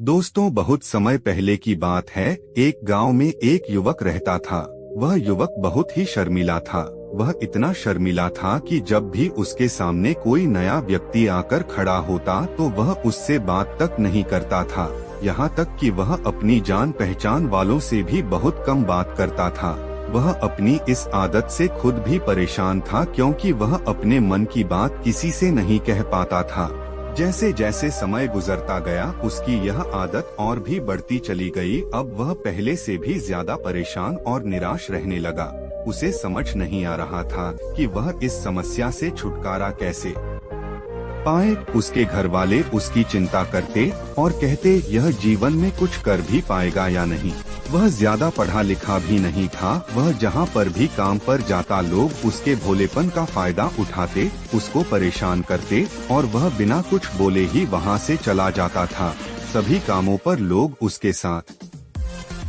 दोस्तों, बहुत समय पहले की बात है। एक गांव में एक युवक रहता था। वह युवक बहुत ही शर्मीला था। वह इतना शर्मीला था कि जब भी उसके सामने कोई नया व्यक्ति आकर खड़ा होता तो वह उससे बात तक नहीं करता था। यहाँ तक कि वह अपनी जान पहचान वालों से भी बहुत कम बात करता था। वह अपनी इस आदत से खुद भी परेशान था, क्योंकि वह अपने मन की बात किसी से नहीं कह पाता था। जैसे जैसे समय गुजरता गया, उसकी यह आदत और भी बढ़ती चली गई। अब वह पहले से भी ज्यादा परेशान और निराश रहने लगा। उसे समझ नहीं आ रहा था कि वह इस समस्या से छुटकारा कैसे पाए। उसके घर वाले उसकी चिंता करते और कहते यह जीवन में कुछ कर भी पाएगा या नहीं। वह ज्यादा पढ़ा लिखा भी नहीं था। वह जहाँ पर भी काम पर जाता, लोग उसके भोलेपन का फायदा उठाते, उसको परेशान करते और वह बिना कुछ बोले ही वहाँ से चला जाता था। सभी कामों पर लोग उसके साथ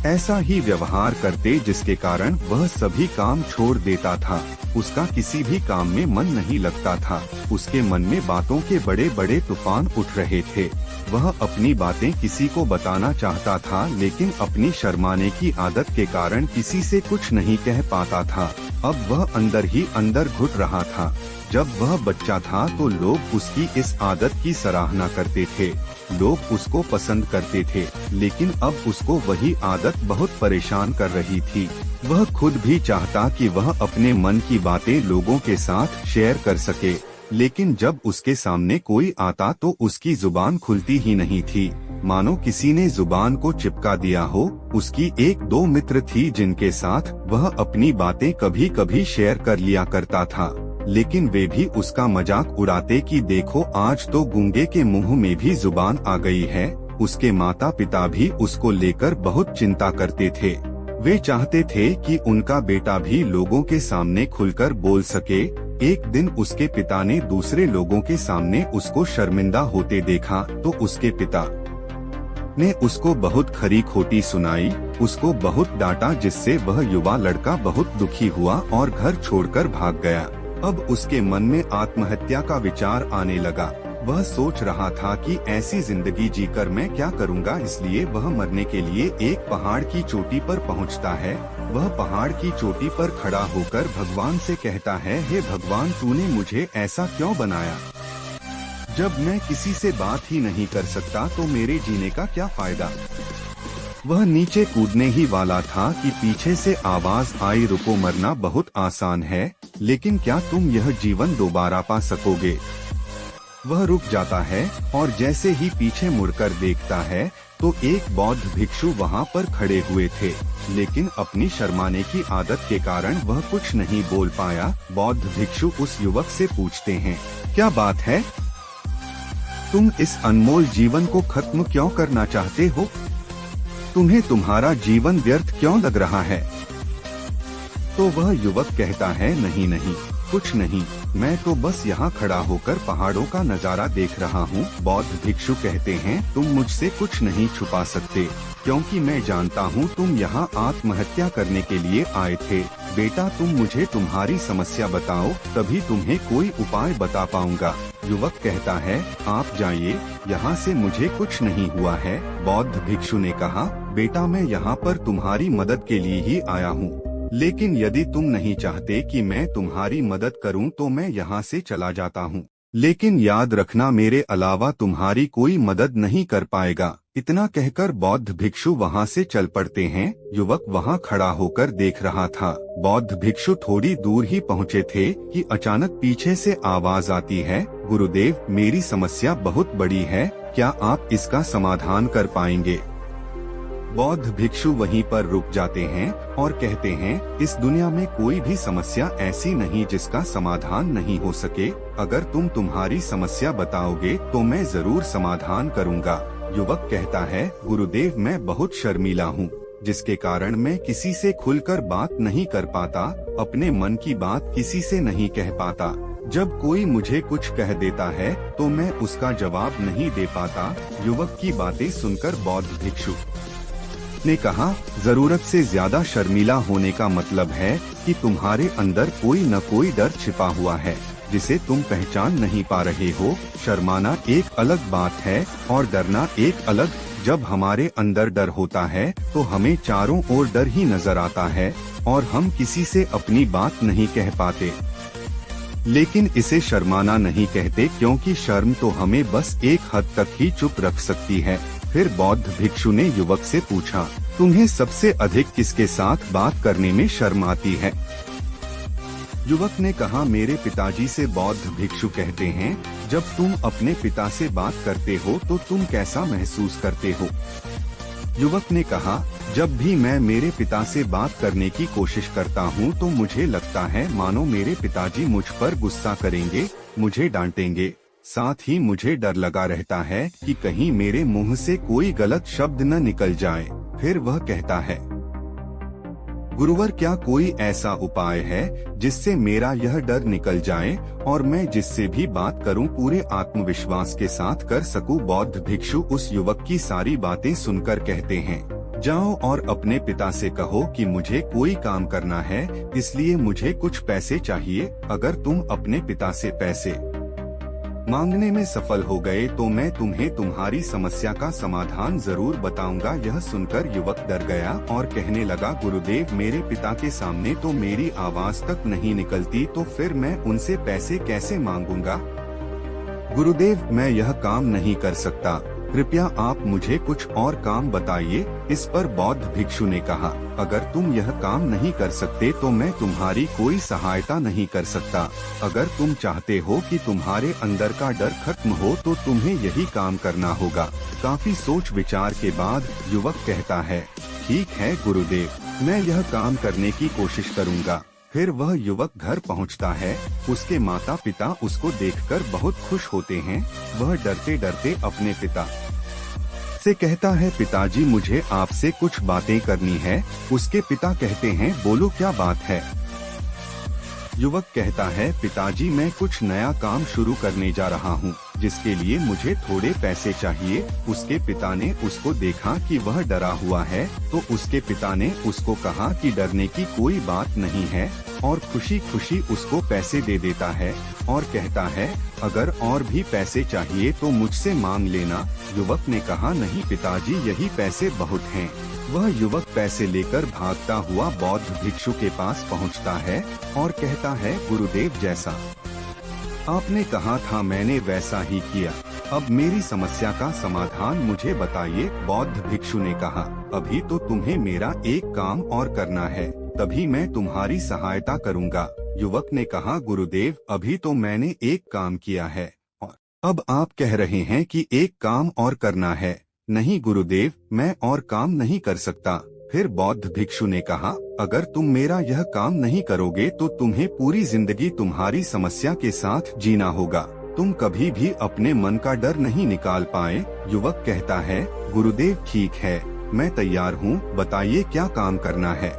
ऐसा ही व्यवहार करते, जिसके कारण वह सभी काम छोड़ देता था। उसका किसी भी काम में मन नहीं लगता था। उसके मन में बातों के बड़े बड़े तूफान उठ रहे थे। वह अपनी बातें किसी को बताना चाहता था, लेकिन अपनी शर्माने की आदत के कारण किसी से कुछ नहीं कह पाता था। अब वह अंदर ही अंदर घुट रहा था। जब वह बच्चा था तो लोग उसकी इस आदत की सराहना करते थे। लोग उसको पसंद करते थे, लेकिन अब उसको वही आदत बहुत परेशान कर रही थी। वह खुद भी चाहता कि वह अपने मन की बातें लोगों के साथ शेयर कर सके, लेकिन जब उसके सामने कोई आता तो उसकी जुबान खुलती ही नहीं थी, मानो किसी ने जुबान को चिपका दिया हो। उसकी एक दो मित्र थी जिनके साथ वह अपनी बातें कभी कभी शेयर कर लिया करता था, लेकिन वे भी उसका मजाक उड़ाते कि देखो, आज तो गूंगे के मुंह में भी जुबान आ गई है। उसके माता पिता भी उसको लेकर बहुत चिंता करते थे। वे चाहते थे कि उनका बेटा भी लोगों के सामने खुलकर बोल सके। एक दिन उसके पिता ने दूसरे लोगों के सामने उसको शर्मिंदा होते देखा तो उसके पिता ने उसको बहुत खरी खोटी सुनाई। उसको बहुत डांटा, जिससे वह युवा लड़का बहुत दुखी हुआ और घर छोड़कर भाग गया। अब उसके मन में आत्महत्या का विचार आने लगा। वह सोच रहा था कि ऐसी जिंदगी जीकर मैं क्या करूंगा, इसलिए वह मरने के लिए एक पहाड़ की चोटी पर पहुंचता है। वह पहाड़ की चोटी पर खड़ा होकर भगवान से कहता है, हे भगवान, तूने मुझे ऐसा क्यों बनाया? जब मैं किसी से बात ही नहीं कर सकता तो मेरे जीने का क्या फायदा? वह नीचे कूदने ही वाला था कि पीछे से आवाज आई, रुको, मरना बहुत आसान है, लेकिन क्या तुम यह जीवन दोबारा पा सकोगे? वह रुक जाता है और जैसे ही पीछे मुड़कर देखता है तो एक बौद्ध भिक्षु वहाँ पर खड़े हुए थे, लेकिन अपनी शर्माने की आदत के कारण वह कुछ नहीं बोल पाया। बौद्ध भिक्षु उस युवक से पूछते हैं, क्या बात है? तुम इस अनमोल जीवन को खत्म क्यों करना चाहते हो? तुम्हें तुम्हारा जीवन व्यर्थ क्यों लग रहा है? तो वह युवक कहता है, नहीं नहीं, कुछ नहीं, मैं तो बस यहाँ खड़ा होकर पहाड़ों का नजारा देख रहा हूँ। बौद्ध भिक्षु कहते हैं, तुम मुझसे कुछ नहीं छुपा सकते, क्योंकि मैं जानता हूँ तुम यहाँ आत्महत्या करने के लिए आए थे। बेटा, तुम मुझे तुम्हारी समस्या बताओ, तभी तुम्हें कोई उपाय बता पाऊंगा। युवक कहता है, आप जाइए, यहाँ से मुझे कुछ नहीं हुआ है। बौद्ध भिक्षु ने कहा, बेटा, मैं यहाँ पर तुम्हारी मदद के लिए ही आया हूँ, लेकिन यदि तुम नहीं चाहते कि मैं तुम्हारी मदद करूं तो मैं यहाँ से चला जाता हूँ, लेकिन याद रखना, मेरे अलावा तुम्हारी कोई मदद नहीं कर पाएगा। इतना कहकर बौद्ध भिक्षु वहाँ से चल पड़ते हैं। युवक वहाँ खड़ा होकर देख रहा था। बौद्ध भिक्षु थोड़ी दूर ही पहुँचे थे कि अचानक पीछे से आवाज आती है, गुरुदेव, मेरी समस्या बहुत बड़ी है, क्या आप इसका समाधान कर पाएंगे? बौद्ध भिक्षु वहीं पर रुक जाते हैं और कहते हैं, इस दुनिया में कोई भी समस्या ऐसी नहीं जिसका समाधान नहीं हो सके। अगर तुम तुम्हारी समस्या बताओगे तो मैं जरूर समाधान करूंगा। युवक कहता है, गुरुदेव, मैं बहुत शर्मीला हूँ, जिसके कारण मैं किसी से खुलकर बात नहीं कर पाता, अपने मन की बात किसी से नहीं कह पाता। जब कोई मुझे कुछ कह देता है तो मैं उसका जवाब नहीं दे पाता। युवक की बातें सुनकर बौद्ध भिक्षु ने कहा, जरूरत से ज्यादा शर्मीला होने का मतलब है कि तुम्हारे अंदर कोई न कोई डर छिपा हुआ है, जिसे तुम पहचान नहीं पा रहे हो। शर्माना एक अलग बात है और डरना एक अलग। जब हमारे अंदर डर होता है तो हमें चारों ओर डर ही नजर आता है और हम किसी से अपनी बात नहीं कह पाते। लेकिन इसे शर्माना नहीं कहते, क्योंकि शर्म तो हमें बस एक हद तक ही चुप रख सकती है। फिर बौद्ध भिक्षु ने युवक से पूछा, तुम्हें सबसे अधिक किसके साथ बात करने में शर्म आती है? युवक ने कहा, मेरे पिताजी से। बौद्ध भिक्षु कहते हैं, जब तुम अपने पिता से बात करते हो तो तुम कैसा महसूस करते हो? युवक ने कहा, जब भी मैं मेरे पिता से बात करने की कोशिश करता हूँ तो मुझे लगता है मानो मेरे पिताजी मुझ पर गुस्सा करेंगे, मुझे डांटेंगे। साथ ही मुझे डर लगा रहता है कि कहीं मेरे मुंह से कोई गलत शब्द न निकल जाए। फिर वह कहता है, गुरुवर, क्या कोई ऐसा उपाय है जिससे मेरा यह डर निकल जाए और मैं जिससे भी बात करूं पूरे आत्मविश्वास के साथ कर सकूं? बौद्ध भिक्षु उस युवक की सारी बातें सुनकर कहते हैं, जाओ और अपने पिता से कहो कि मुझे कोई काम करना है, इसलिए मुझे कुछ पैसे चाहिए। अगर तुम अपने पिता से पैसे मांगने में सफल हो गए तो मैं तुम्हें तुम्हारी समस्या का समाधान जरूर बताऊंगा। यह सुनकर युवक डर गया और कहने लगा, गुरुदेव, मेरे पिता के सामने तो मेरी आवाज तक नहीं निकलती, तो फिर मैं उनसे पैसे कैसे मांगूंगा? गुरुदेव, मैं यह काम नहीं कर सकता, कृपया आप मुझे कुछ और काम बताइए। इस पर बौद्ध भिक्षु ने कहा, अगर तुम यह काम नहीं कर सकते तो मैं तुम्हारी कोई सहायता नहीं कर सकता। अगर तुम चाहते हो कि तुम्हारे अंदर का डर खत्म हो तो तुम्हें यही काम करना होगा। काफी सोच विचार के बाद युवक कहता है, ठीक है गुरुदेव, मैं यह काम करने की कोशिश करूँगा। फिर वह युवक घर पहुंचता है। उसके माता पिता उसको देखकर बहुत खुश होते हैं। वह डरते डरते अपने पिता से कहता है, पिताजी, मुझे आपसे कुछ बातें करनी है। उसके पिता कहते हैं, बोलो, क्या बात है? युवक कहता है, पिताजी, मैं कुछ नया काम शुरू करने जा रहा हूँ, जिसके लिए मुझे थोड़े पैसे चाहिए। उसके पिता ने उसको देखा कि वह डरा हुआ है, तो उसके पिता ने उसको कहा कि डरने की कोई बात नहीं है, और खुशी खुशी उसको पैसे दे देता है और कहता है, अगर और भी पैसे चाहिए तो मुझसे मांग लेना। युवक ने कहा, नहीं पिताजी, यही पैसे बहुत हैं। वह युवक पैसे लेकर भागता हुआ बौद्ध भिक्षु के पास पहुंचता है और कहता है, गुरुदेव, जैसा आपने कहा था मैंने वैसा ही किया। अब मेरी समस्या का समाधान मुझे बताइए। बौद्ध भिक्षु ने कहा, अभी तो तुम्हें मेरा एक काम और करना है, तभी मैं तुम्हारी सहायता करूंगा। युवक ने कहा, गुरुदेव, अभी तो मैंने एक काम किया है और अब आप कह रहे हैं कि एक काम और करना है। नहीं गुरुदेव, मैं और काम नहीं कर सकता। फिर बौद्ध भिक्षु ने कहा, अगर तुम मेरा यह काम नहीं करोगे तो तुम्हें पूरी जिंदगी तुम्हारी समस्या के साथ जीना होगा। तुम कभी भी अपने मन का डर नहीं निकाल पाए। युवक कहता है, गुरुदेव, ठीक है, मैं तैयार हूँ, बताइए क्या काम करना है।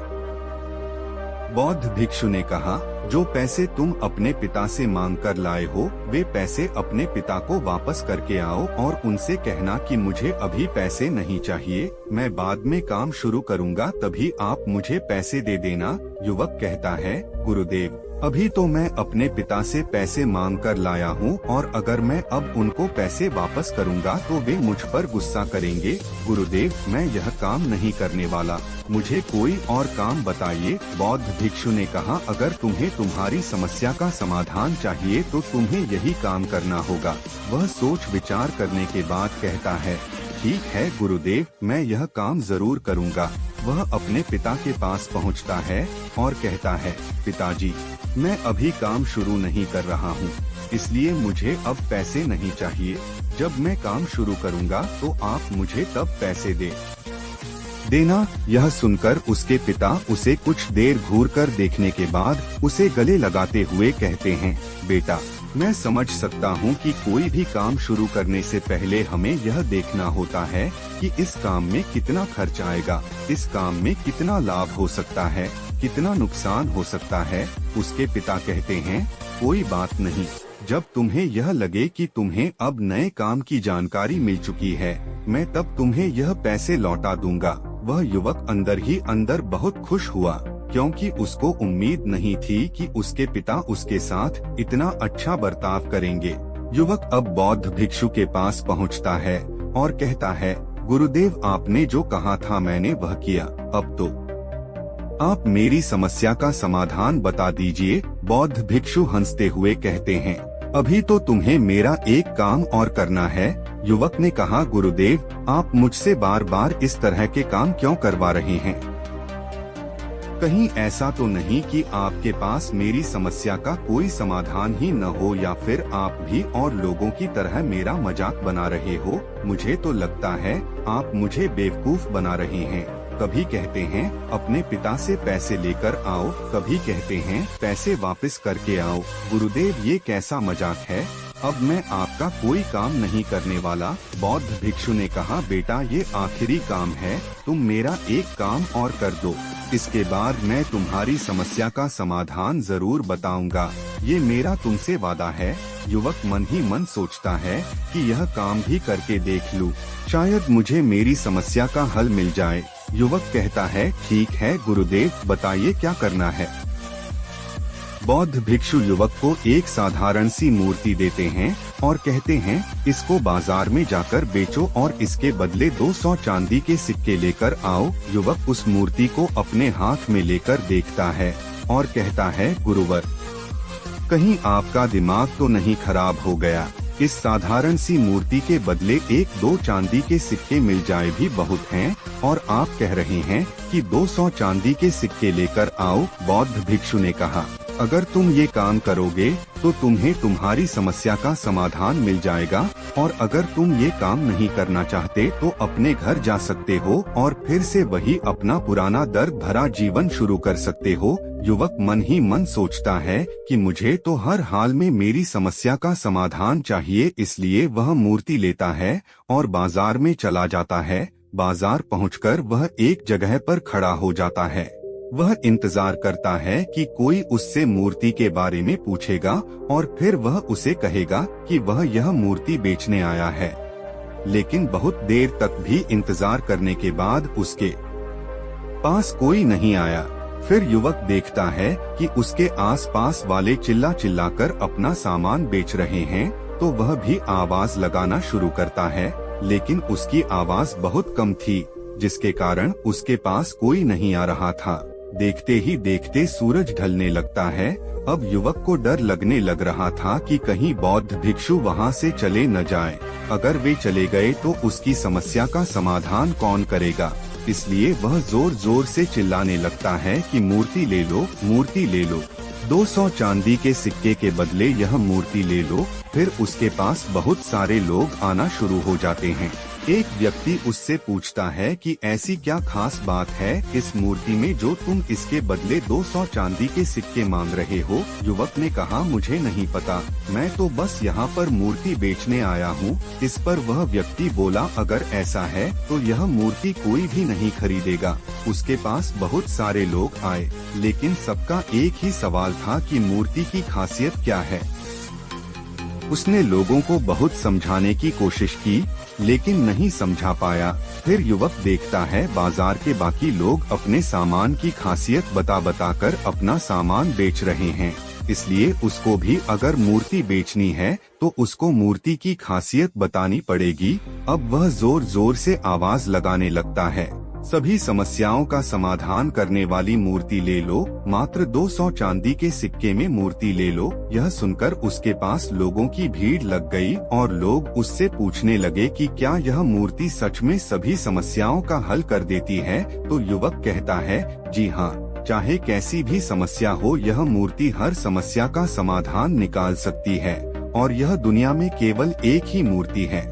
बौद्ध भिक्षु ने कहा, जो पैसे तुम अपने पिता से मांग कर लाए हो, वे पैसे अपने पिता को वापस करके आओ और उनसे कहना कि मुझे अभी पैसे नहीं चाहिए, मैं बाद में काम शुरू करूंगा, तभी आप मुझे पैसे दे देना। युवक कहता है, गुरुदेव, अभी तो मैं अपने पिता से पैसे मांग कर लाया हूँ और अगर मैं अब उनको पैसे वापस करूँगा तो वे मुझ पर गुस्सा करेंगे। गुरुदेव, मैं यह काम नहीं करने वाला, मुझे कोई और काम बताइए। बौद्ध भिक्षु ने कहा, अगर तुम्हें तुम्हारी समस्या का समाधान चाहिए तो तुम्हें यही काम करना होगा। वह सोच विचार करने के बाद कहता है, ठीक है गुरुदेव, मैं यह काम जरूर करूँगा। वह अपने पिता के पास पहुँचता है और कहता है, पिताजी, मैं अभी काम शुरू नहीं कर रहा हूँ, इसलिए मुझे अब पैसे नहीं चाहिए। जब मैं काम शुरू करूँगा तो आप मुझे तब पैसे देना। यह सुनकर उसके पिता उसे कुछ देर घूरकर देखने के बाद उसे गले लगाते हुए कहते हैं, बेटा, मैं समझ सकता हूँ कि कोई भी काम शुरू करने से पहले हमें यह देखना होता है कि इस काम में कितना खर्च आएगा, इस काम में कितना लाभ हो सकता है, कितना नुकसान हो सकता है। उसके पिता कहते हैं, कोई बात नहीं, जब तुम्हें यह लगे कि तुम्हें अब नए काम की जानकारी मिल चुकी है, मैं तब तुम्हें यह पैसे लौटा दूंगा। वह युवक अंदर ही अंदर बहुत खुश हुआ, क्योंकि उसको उम्मीद नहीं थी कि उसके पिता उसके साथ इतना अच्छा बर्ताव करेंगे। युवक अब बौद्ध भिक्षु के पास पहुंचता है और कहता है, गुरुदेव, आपने जो कहा था मैंने वह किया, अब तो आप मेरी समस्या का समाधान बता दीजिए। बौद्ध भिक्षु हंसते हुए कहते हैं, अभी तो तुम्हें मेरा एक काम और करना है। युवक ने कहा, गुरुदेव, आप मुझसे बार बार इस तरह के काम क्यों करवा रहे हैं? कहीं ऐसा तो नहीं कि आपके पास मेरी समस्या का कोई समाधान ही न हो, या फिर आप भी और लोगों की तरह मेरा मजाक बना रहे हो? मुझे तो लगता है आप मुझे बेवकूफ बना रहे हैं। कभी कहते हैं अपने पिता से पैसे लेकर आओ, कभी कहते हैं पैसे वापस करके आओ। गुरुदेव, ये कैसा मजाक है? अब मैं आपका कोई काम नहीं करने वाला। बौद्ध भिक्षु ने कहा, बेटा, ये आखिरी काम है, तुम मेरा एक काम और कर दो, इसके बाद मैं तुम्हारी समस्या का समाधान जरूर बताऊंगा। ये मेरा तुमसे वादा है। युवक मन ही मन सोचता है कि यह काम भी करके देख लूं, शायद मुझे मेरी समस्या का हल मिल जाए। युवक कहता है, ठीक है गुरुदेव, बताइए क्या करना है। बौद्ध भिक्षु युवक को एक साधारण सी मूर्ति देते हैं और कहते हैं, इसको बाजार में जाकर बेचो और इसके बदले 200 चांदी के सिक्के लेकर आओ। युवक उस मूर्ति को अपने हाथ में लेकर देखता है और कहता है, गुरुवर, कहीं आपका दिमाग तो नहीं खराब हो गया? इस साधारण सी मूर्ति के बदले 1-2 चांदी के सिक्के मिल जाए भी बहुत हैं, और आप कह रहे हैं कि 200 चांदी के सिक्के लेकर आओ। बौद्ध भिक्षु ने कहा, अगर तुम ये काम करोगे तो तुम्हें तुम्हारी समस्या का समाधान मिल जाएगा, और अगर तुम ये काम नहीं करना चाहते तो अपने घर जा सकते हो और फिर से वही अपना पुराना दर्द भरा जीवन शुरू कर सकते हो। युवक मन ही मन सोचता है कि मुझे तो हर हाल में मेरी समस्या का समाधान चाहिए, इसलिए वह मूर्ति लेता है और बाजार में चला जाता है। बाजार पहुंचकर वह एक जगह पर खड़ा हो जाता है। वह इंतजार करता है कि कोई उससे मूर्ति के बारे में पूछेगा और फिर वह उसे कहेगा कि वह यह मूर्ति बेचने आया है। लेकिन बहुत देर तक भी इंतजार करने के बाद उसके पास कोई नहीं आया। फिर युवक देखता है कि उसके आसपास वाले चिल्ला चिल्लाकर अपना सामान बेच रहे हैं, तो वह भी आवाज लगाना शुरू करता है, लेकिन उसकी आवाज बहुत कम थी, जिसके कारण उसके पास कोई नहीं आ रहा था। देखते ही देखते सूरज ढलने लगता है। अब युवक को डर लगने लग रहा था कि कहीं बौद्ध भिक्षु वहां से चले न जाए। अगर वे चले गए तो उसकी समस्या का समाधान कौन करेगा? इसलिए वह जोर जोर से चिल्लाने लगता है कि मूर्ति ले लो, मूर्ति ले लो, 200 चांदी के सिक्के के बदले यह मूर्ति ले लो। फिर उसके पास बहुत सारे लोग आना शुरू हो जाते हैं। एक व्यक्ति उससे पूछता है कि ऐसी क्या खास बात है इस मूर्ति में जो तुम इसके बदले 200 चांदी के सिक्के मांग रहे हो? युवक ने कहा, मुझे नहीं पता, मैं तो बस यहाँ पर मूर्ति बेचने आया हूँ। इस पर वह व्यक्ति बोला, अगर ऐसा है तो यह मूर्ति कोई भी नहीं खरीदेगा। उसके पास बहुत सारे लोग आए, लेकिन सबका एक ही सवाल था कि मूर्ति की खासियत क्या है। उसने लोगों को बहुत समझाने की कोशिश की, लेकिन नहीं समझा पाया। फिर युवक देखता है बाजार के बाकी लोग अपने सामान की खासियत बता कर अपना सामान बेच रहे हैं, इसलिए उसको भी अगर मूर्ति बेचनी है तो उसको मूर्ति की खासियत बतानी पड़ेगी। अब वह जोर जोर से आवाज लगाने लगता है, सभी समस्याओं का समाधान करने वाली मूर्ति ले लो, मात्र 200 चांदी के सिक्के में मूर्ति ले लो। यह सुनकर उसके पास लोगों की भीड़ लग गई और लोग उससे पूछने लगे कि क्या यह मूर्ति सच में सभी समस्याओं का हल कर देती है? तो युवक कहता है, जी हाँ, चाहे कैसी भी समस्या हो, यह मूर्ति हर समस्या का समाधान निकाल सकती है। और यह दुनिया में केवल एक ही मूर्ति है,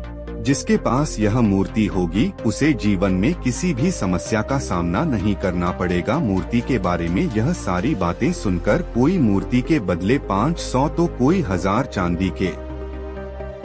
जिसके पास यह मूर्ति होगी उसे जीवन में किसी भी समस्या का सामना नहीं करना पड़ेगा। मूर्ति के बारे में यह सारी बातें सुनकर कोई मूर्ति के बदले 500 तो कोई 1000 चांदी के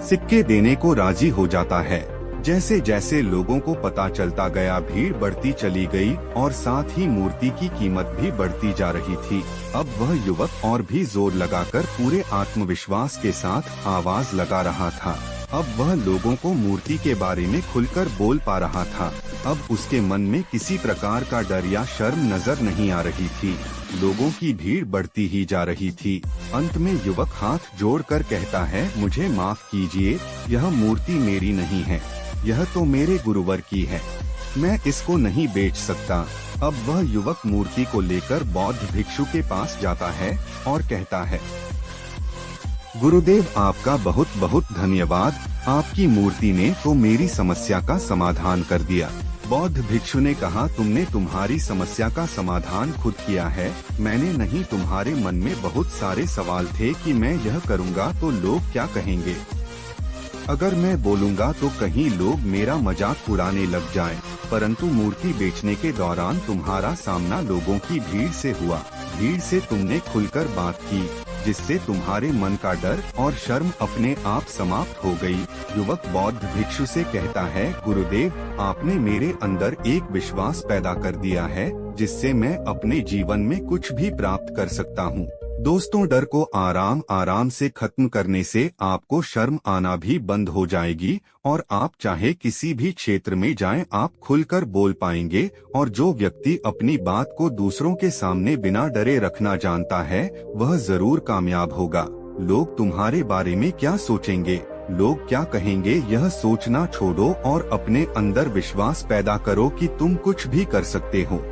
सिक्के देने को राजी हो जाता है। जैसे जैसे लोगों को पता चलता गया, भीड़ बढ़ती चली गई और साथ ही मूर्ति की कीमत भी बढ़ती जा रही थी। अब वह युवक और भी जोर लगाकर पूरे आत्मविश्वास के साथ आवाज लगा रहा था। अब वह लोगों को मूर्ति के बारे में खुलकर बोल पा रहा था। अब उसके मन में किसी प्रकार का डर या शर्म नजर नहीं आ रही थी। लोगों की भीड़ बढ़ती ही जा रही थी। अंत में युवक हाथ जोड़कर कहता है, मुझे माफ कीजिए, यह मूर्ति मेरी नहीं है। यह तो मेरे गुरुवर की है, मैं इसको नहीं बेच सकता। अब वह युवक मूर्ति को लेकर बौद्ध भिक्षु के पास जाता है और कहता है, गुरुदेव आपका बहुत बहुत धन्यवाद, आपकी मूर्ति ने तो मेरी समस्या का समाधान कर दिया। बौद्ध भिक्षु ने कहा, तुमने तुम्हारी समस्या का समाधान खुद किया है, मैंने नहीं। तुम्हारे मन में बहुत सारे सवाल थे कि मैं यह करूँगा तो लोग क्या कहेंगे, अगर मैं बोलूँगा तो कहीं लोग मेरा मजाक उड़ाने लग जाएं। परंतु मूर्ति बेचने के दौरान तुम्हारा सामना लोगों की भीड़ से हुआ, भीड़ से तुमने खुलकर बात की, जिससे तुम्हारे मन का डर और शर्म अपने आप समाप्त हो गई। युवक बौद्ध भिक्षु से कहता है, गुरुदेव आपने मेरे अंदर एक विश्वास पैदा कर दिया है, जिससे मैं अपने जीवन में कुछ भी प्राप्त कर सकता हूँ। दोस्तों, डर को आराम आराम से खत्म करने से आपको शर्म आना भी बंद हो जाएगी और आप चाहे किसी भी क्षेत्र में जाएं, आप खुलकर बोल पाएंगे। और जो व्यक्ति अपनी बात को दूसरों के सामने बिना डरे रखना जानता है, वह जरूर कामयाब होगा। लोग तुम्हारे बारे में क्या सोचेंगे, लोग क्या कहेंगे, यह सोचना छोड़ो और अपने अंदर विश्वास पैदा करो कि तुम कुछ भी कर सकते हो।